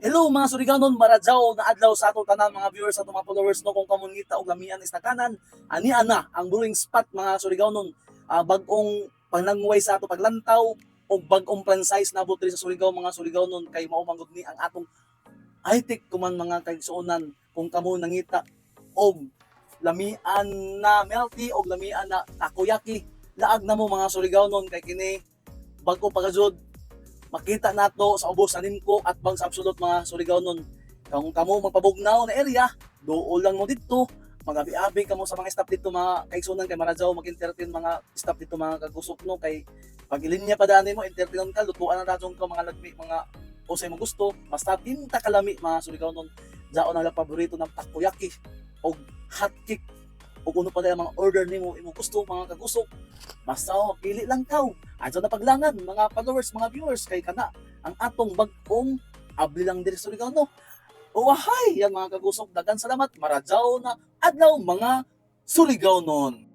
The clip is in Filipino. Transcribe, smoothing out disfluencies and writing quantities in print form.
Hello mga Suriganon, maradyaw na adlaw sa ato tanan mga viewers sa mga followers no kung kamungita og lamian is nakanan. Ani ana ang brewing spot mga Suriganon. Bag-ong pananguway sa ato paglantaw og bag-ong franchise na diri sa Surigao mga Suriganon kay mao man gud ni ang atong high-tech kuman mga kaigsuonan kung kamo nangita og lamian na melty og lamian na takoyaki. Laag na mo mga Suriganon kay kini bag-o pagajud makita nato sa ubos sa Nimco at bang sa absolute mga Surigaonon. Kung kamo magpabugnaw na area, dool lang mo dito. Magabi-abi kamo sa mga staff dito mga kaigsunan kay maradyaw mag-entertain mga staff dito mga kagusok no kay pag ilinya pa dani mo entertain ka lutuan na dayon ka mga lagmi mga usay mo gusto basta tinta kalami mga Surigaonon. Daon ang paborito ng takoyaki og hot cake o kuno pa dahil mga order nimo imo gusto mga kagusok basta pili lang kaw adto na paglangan mga followers mga viewers kay kana ang atong bag-ong abli lang diri sa Surigao no uwahay yan mga kagusok dagan salamat maradyaw na adlaw mga Surigao non.